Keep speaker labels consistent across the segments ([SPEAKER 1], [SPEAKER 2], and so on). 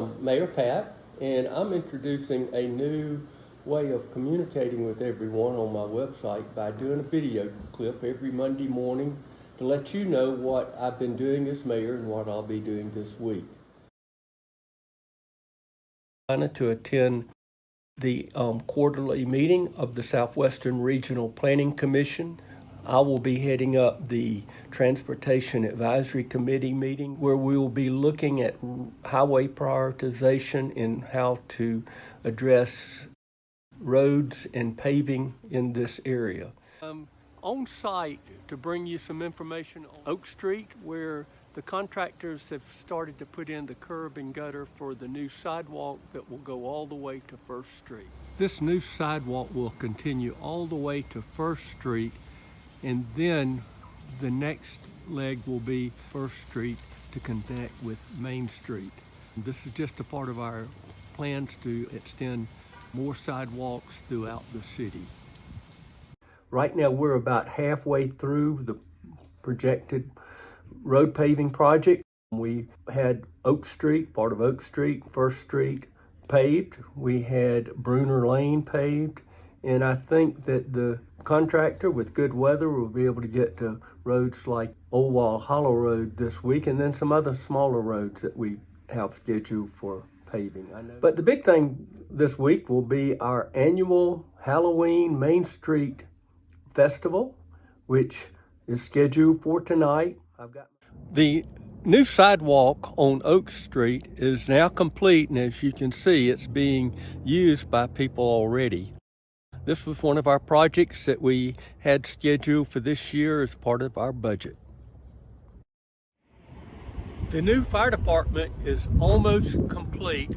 [SPEAKER 1] Mayor Pat, and I'm introducing a new way of communicating with everyone on my website by doing a video clip every Monday morning to let you know what I've been doing as mayor and what I'll be doing this week. To attend the quarterly meeting of the Southwestern Regional Planning Commission. I will be heading up the Transportation Advisory Committee meeting where we will be looking at highway prioritization and how to address roads and paving in this area. On site to bring you some information on Oak Street, where the contractors have started to put in the curb and gutter for the new sidewalk that will go all the way to First Street. This new sidewalk will continue all the way to First Street, and then the next leg will be First Street to connect with Main Street. This is just a part of our plans to extend more sidewalks throughout the city. Right now we're about halfway through the projected road paving project. We had Oak Street, part of Oak Street, First Street paved. We had Bruner Lane paved. And I think that the contractor with good weather will be able to get to roads like Old Wall Hollow Road this week, and then some other smaller roads that we have scheduled for paving. But the big thing this week will be our annual Halloween Main Street Festival, which is scheduled for tonight. The new sidewalk on Oak Street is now complete, and as you can see, it's being used by people already. This was one of our projects that we had scheduled for this year as part of our budget. The new fire department is almost complete,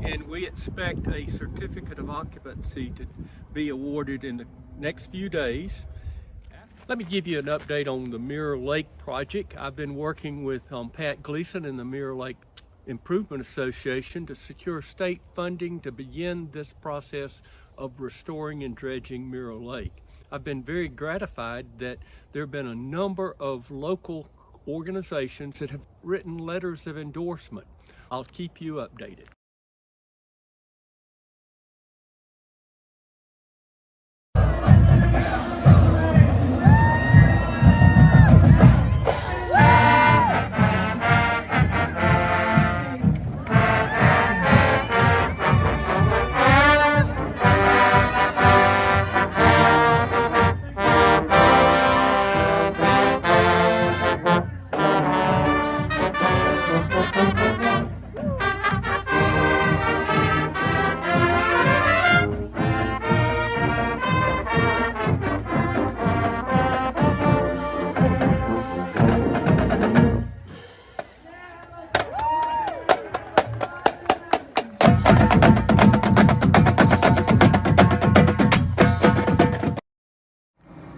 [SPEAKER 1] and we expect a certificate of occupancy to be awarded in the next few days. Let me give you an update on the Mirror Lake project. I've been working with Pat Gleason and the Mirror Lake Improvement Association to secure state funding to begin this process of restoring and dredging Mirror Lake. I've been very gratified that there have been a number of local organizations that have written letters of endorsement. I'll keep you updated.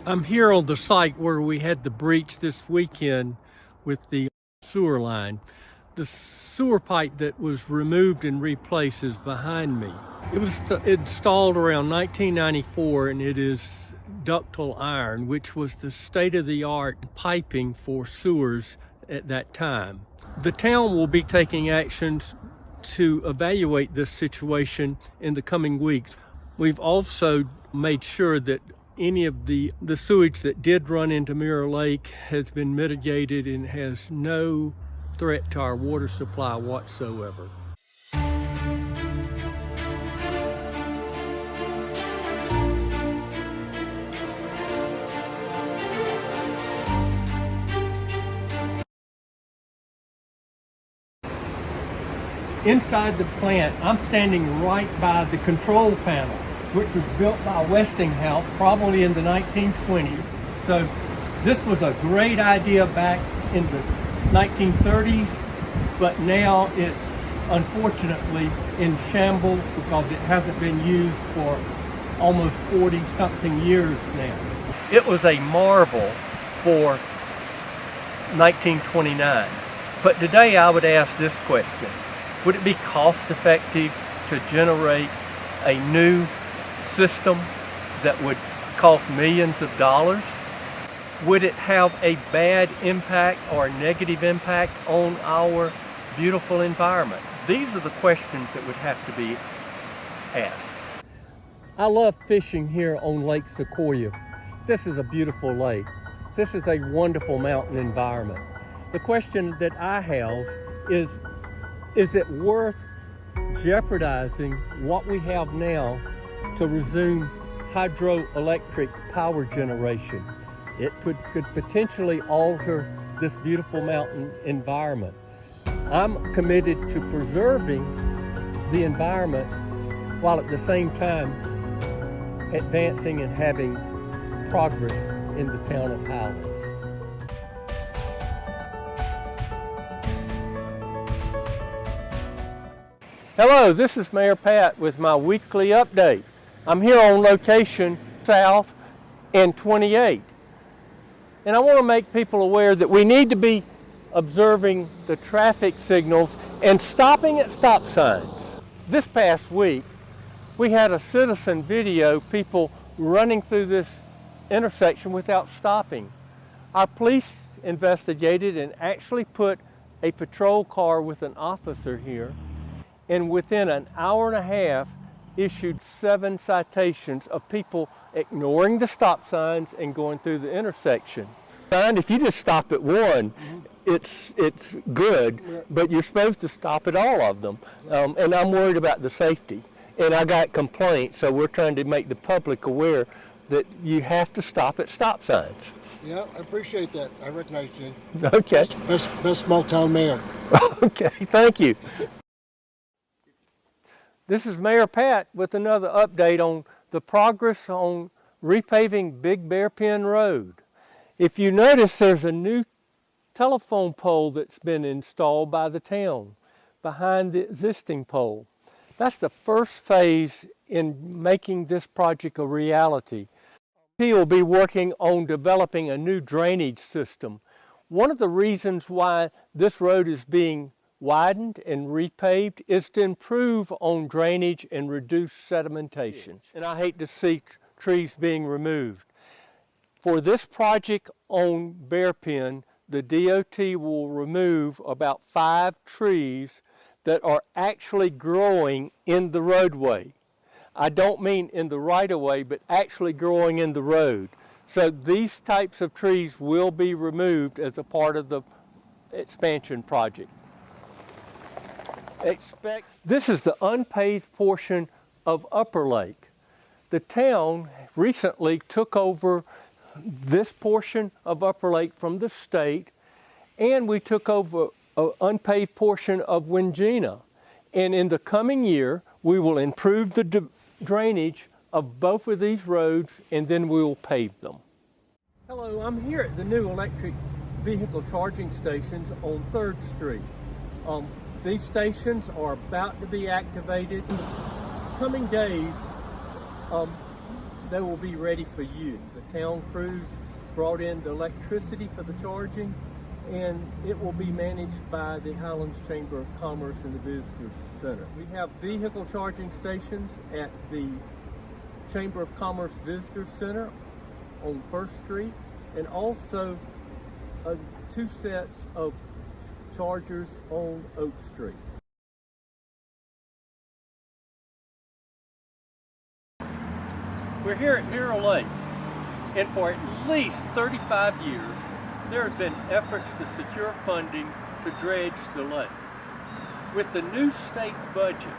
[SPEAKER 1] I'm here on the site where we had the breach this weekend with the sewer line. The sewer pipe that was removed and replaced is behind me. It was installed around 1994, and it is ductile iron, which was the state-of-the-art piping for sewers at that time. The town will be taking actions to evaluate this situation in the coming weeks. We've also made sure that any of the sewage that did run into Mirror Lake has been mitigated and has no threat to our water supply whatsoever. Inside the plant, I'm standing right by the control panel, which was built by Westinghouse probably in the 1920s. So this was a great idea back in the 1930s, but now it's unfortunately in shambles because it hasn't been used for almost 40-something years now. It was a marvel for 1929. But today I would ask this question: would it be cost effective to generate a new system that would cost millions of dollars? Would it have a bad impact or negative impact on our beautiful environment? These are the questions that would have to be asked. I love fishing here on Lake Sequoia. This is a beautiful lake. This is a wonderful mountain environment. The question that I have is it worth jeopardizing what we have now to resume hydroelectric power generation? It could potentially alter this beautiful mountain environment. I'm committed to preserving the environment while at the same time advancing and having progress in the town of Highlands. Hello, this is Mayor Pat with my weekly update. I'm here on location south and 28. And I want to make people aware that we need to be observing the traffic signals and stopping at stop signs. This past week, we had a citizen video people running through this intersection without stopping. Our police investigated and actually put a patrol car with an officer here, and within an hour and a half issued 7 citations of people ignoring the stop signs and going through the intersection. If you just stop at one, it's good, but you're supposed to stop at all of them. And I'm worried about the safety. And I got complaints, so we're trying to make the public aware that you have to stop at stop signs.
[SPEAKER 2] Yeah, I appreciate that. I recognize you.
[SPEAKER 1] Okay.
[SPEAKER 2] Best small town mayor.
[SPEAKER 1] Okay, thank you. This is Mayor Pat with another update on the progress on repaving Big Bear Pen Road. If you notice, there's a new telephone pole that's been installed by the town behind the existing pole. That's the first phase in making this project a reality. He will be working on developing a new drainage system. One of the reasons why this road is being widened and repaved is to improve on drainage and reduce sedimentation. And I hate to see trees being removed. For this project on Bear Pen, the DOT will remove about 5 trees that are actually growing in the roadway. I don't mean in the right-of-way, but actually growing in the road. So these types of trees will be removed as a part of the expansion project. This is the unpaved portion of Upper Lake. The town recently took over this portion of Upper Lake from the state, and we took over an unpaved portion of Wingina. And in the coming year, we will improve the drainage of both of these roads, and then we will pave them. Hello, I'm here at the new electric vehicle charging stations on 3rd Street. These stations are about to be activated. In the coming days, they will be ready for use. The town crews brought in the electricity for the charging, and it will be managed by the Highlands Chamber of Commerce and the Visitors Center. We have vehicle charging stations at the Chamber of Commerce Visitors Center on 1st Street, and also 2 sets of chargers on Oak Street. We're here at Mirror Lake, and for at least 35 years, there have been efforts to secure funding to dredge the lake. With the new state budget,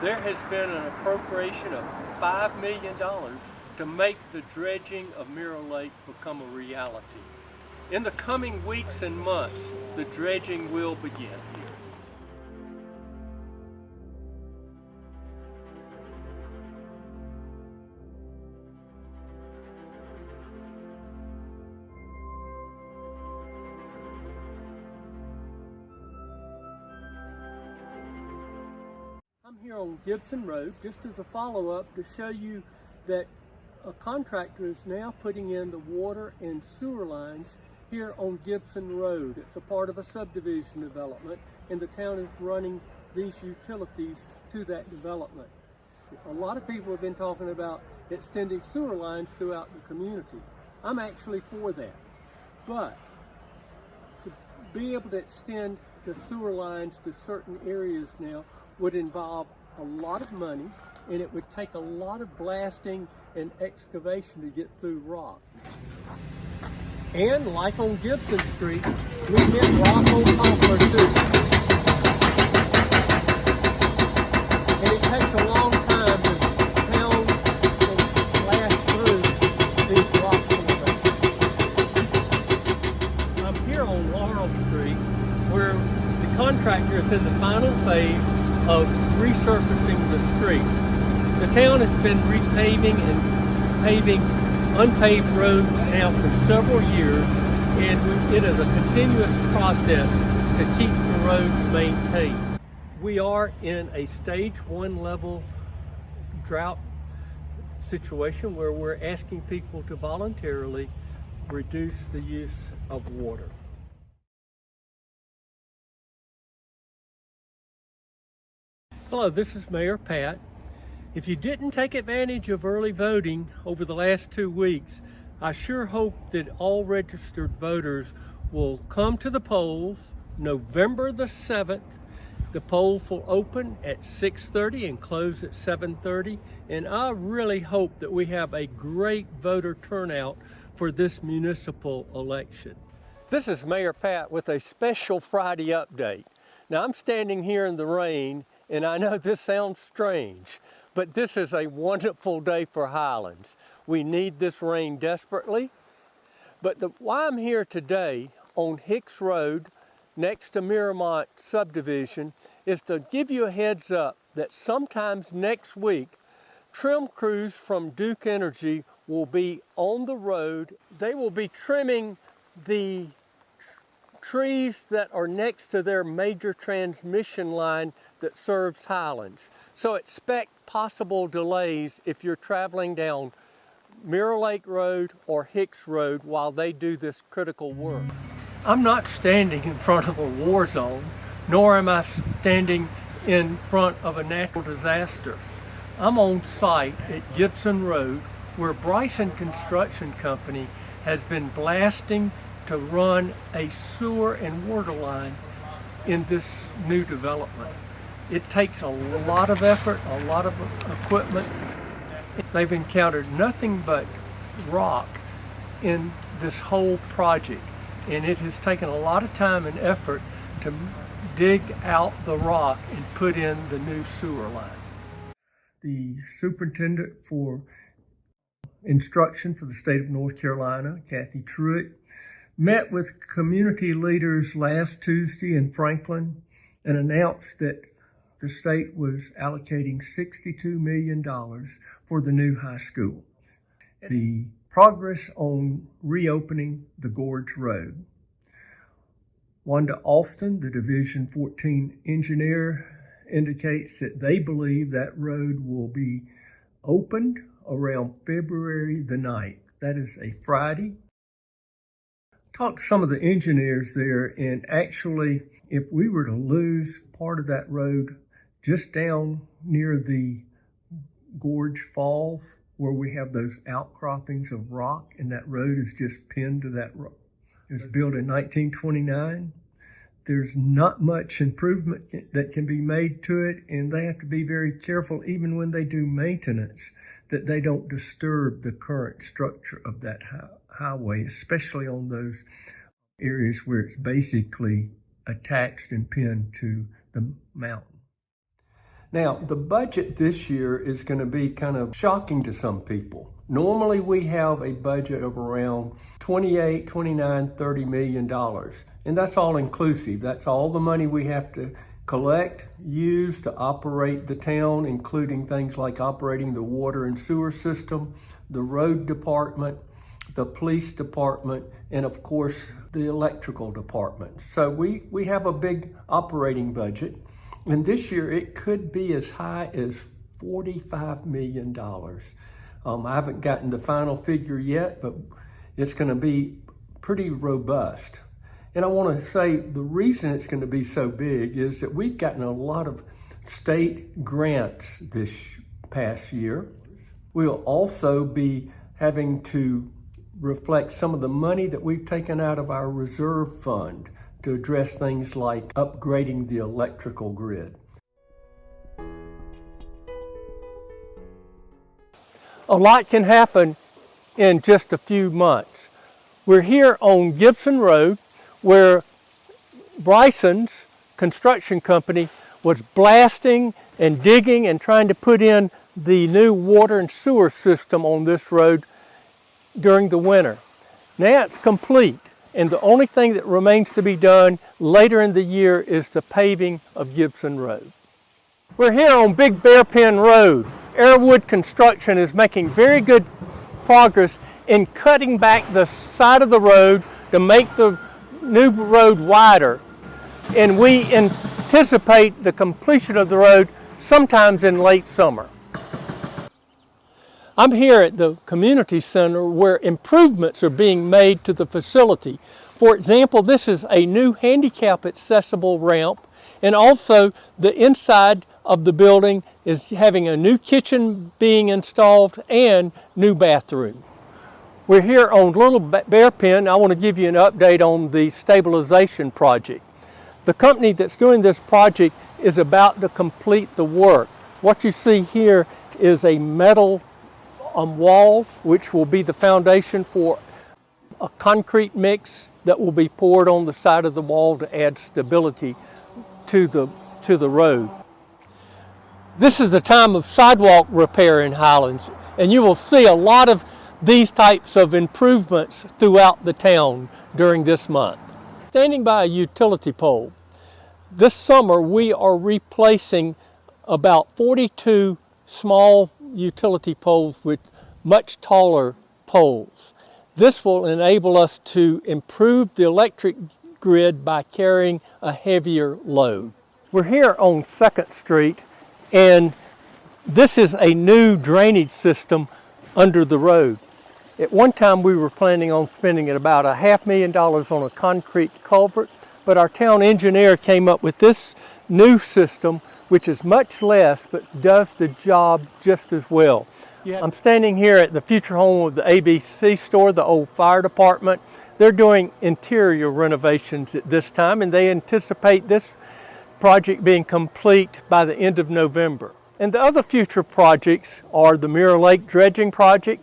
[SPEAKER 1] there has been an appropriation of $5 million to make the dredging of Mirror Lake become a reality. In the coming weeks and months, the dredging will begin here. I'm here on Gibson Road just as a follow-up to show you that a contractor is now putting in the water and sewer lines here on Gibson Road. It's a part of a subdivision development, and the town is running these utilities to that development. A lot of people have been talking about extending sewer lines throughout the community. I'm actually for that. But be able to extend the sewer lines to certain areas now would involve a lot of money, and it would take a lot of blasting and excavation to get through rock. And like on Gibson Street, we hit rock on Poplar too. And it takes a long time to pound and blast through these rock formations. I'm here on Laurel Street, where the contractor is in the final phase of resurfacing the street. The town has been repaving and paving unpaved roads now for several years, and it is a continuous process to keep the roads maintained. We are in a stage 1 level drought situation where we're asking people to voluntarily reduce the use of water. Hello, this is Mayor Pat. If you didn't take advantage of early voting over the last 2 weeks, I sure hope that all registered voters will come to the polls November the 7th. The polls will open at 6:30 and close at 7:30, and I really hope that we have a great voter turnout for this municipal election. This is Mayor Pat with a special Friday update. Now I'm standing here in the rain, and I know this sounds strange, but this is a wonderful day for Highlands. We need this rain desperately. But why I'm here today on Hicks Road, next to Miramont subdivision, is to give you a heads up that sometimes next week, trim crews from Duke Energy will be on the road. They will be trimming the trees that are next to their major transmission line that serves Highlands. So expect possible delays if you're traveling down Mirror Lake Road or Hicks Road while they do this critical work. I'm not standing in front of a war zone, nor am I standing in front of a natural disaster. I'm on site at Gibson Road, where Bryson Construction Company has been blasting to run a sewer and water line in this new development. It takes a lot of effort, a lot of equipment. They've encountered nothing but rock in this whole project, and it has taken a lot of time and effort to dig out the rock and put in the new sewer line. The superintendent for instruction for the state of North Carolina, Kathy Truitt, met with community leaders last Tuesday in Franklin and announced that the state was allocating $62 million for the new high school. The progress on reopening the Gorge Road. Wanda Alston, the Division 14 engineer, indicates that they believe that road will be opened around February the 9th. That is a Friday. Talked to some of the engineers there, and actually, if we were to lose part of that road just down near the Gorge Falls, where we have those outcroppings of rock, and that road is just pinned to that rock. It was built in 1929. There's not much improvement that can be made to it, and they have to be very careful, even when they do maintenance, that they don't disturb the current structure of that highway, especially on those areas where it's basically attached and pinned to the mountain. Now, the budget this year is going to be kind of shocking to some people. Normally, we have a budget of around $28, $29, $30 million, and that's all inclusive. That's all the money we have to collect, use to operate the town, including things like operating the water and sewer system, the road department, the police department, and of course, the electrical department. So we have a big operating budget. And this year, it could be as high as $45 million. I haven't gotten the final figure yet, but it's going to be pretty robust. And I want to say the reason it's going to be so big is that we've gotten a lot of state grants this past year. We'll also be having to reflect some of the money that we've taken out of our reserve fund to address things like upgrading the electrical grid. A lot can happen in just a few months. We're here on Gibson Road where Bryson's construction company was blasting and digging and trying to put in the new water and sewer system on this road during the winter. Now it's complete, and the only thing that remains to be done later in the year is the paving of Gibson Road. We're here on Big Bear Pen Road. Airwood Construction is making very good progress in cutting back the side of the road to make the new road wider. And we anticipate the completion of the road sometimes in late summer. I'm here at the community center where improvements are being made to the facility. For example, this is a new handicap accessible ramp, and also the inside of the building is having a new kitchen being installed and new bathroom. We're here on Little Bear Pen. I want to give you an update on the stabilization project. The company that's doing this project is about to complete the work. What you see here is a metal wall, which will be the foundation for a concrete mix that will be poured on the side of the wall to add stability to the road. This is the time of sidewalk repair in Highlands, and you will see a lot of these types of improvements throughout the town during this month. Standing by a utility pole. This summer we are replacing about 42 small utility poles with much taller poles. This will enable us to improve the electric grid by carrying a heavier load. We're here on 2nd Street, and this is a new drainage system under the road. At one time we were planning on spending about $500,000 on a concrete culvert, but our town engineer came up with this new system, which is much less but does the job just as well. I'm standing here at the future home of the ABC store, the old fire department. They're doing interior renovations at this time, and they anticipate this project being complete by the end of November. And the other future projects are the Mirror Lake dredging project,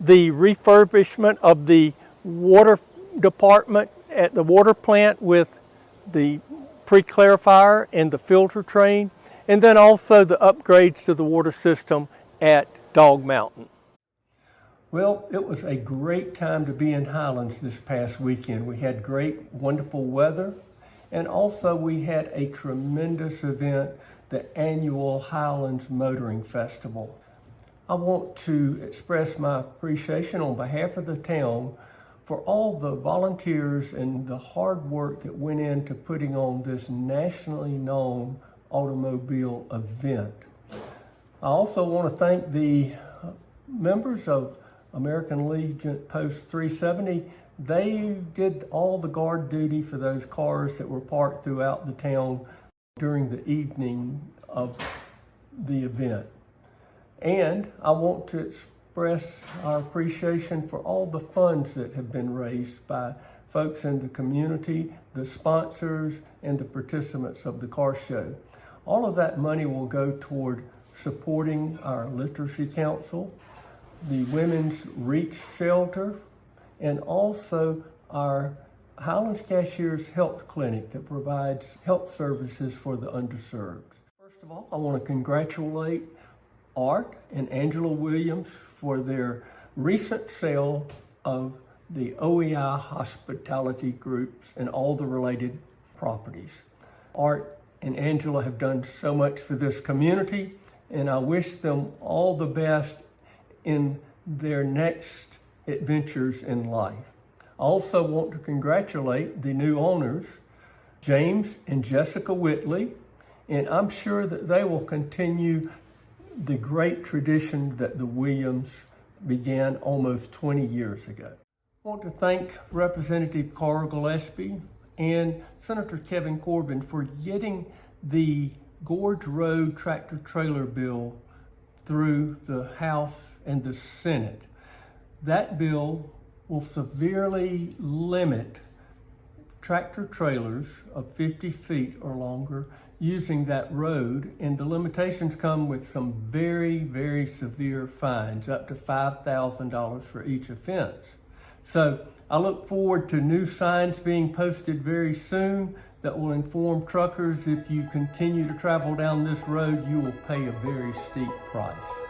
[SPEAKER 1] the refurbishment of the water department at the water plant with the pre-clarifier and the filter train, and then also the upgrades to the water system at Dog Mountain. Well, it was a great time to be in Highlands this past weekend. We had great, wonderful weather, and also we had a tremendous event, the annual Highlands Motoring Festival. I want to express my appreciation on behalf of the town for all the volunteers and the hard work that went into putting on this nationally known automobile event. I also want to thank the members of American Legion Post 370. They did all the guard duty for those cars that were parked throughout the town during the evening of the event. And I want to express our appreciation for all the funds that have been raised by folks in the community, the sponsors, and the participants of the car show. All of that money will go toward supporting our Literacy Council, the Women's Reach Shelter, and also our Highlands Cashiers Health Clinic that provides health services for the underserved. First of all, I want to congratulate Art and Angela Williams for their recent sale of the OEI hospitality groups and all the related properties. Art and Angela have done so much for this community, and I wish them all the best in their next adventures in life. I also want to congratulate the new owners, James and Jessica Whitley, and I'm sure that they will continue the great tradition that the Williams began almost 20 years ago. I want to thank Representative Carl Gillespie and Senator Kevin Corbin for getting the Gorge Road tractor trailer bill through the House and the Senate. That bill will severely limit tractor trailers of 50 feet or longer using that road, and the limitations come with some very, very severe fines, up to $5,000 for each offense. So I look forward to new signs being posted very soon that will inform truckers if you continue to travel down this road, you will pay a very steep price.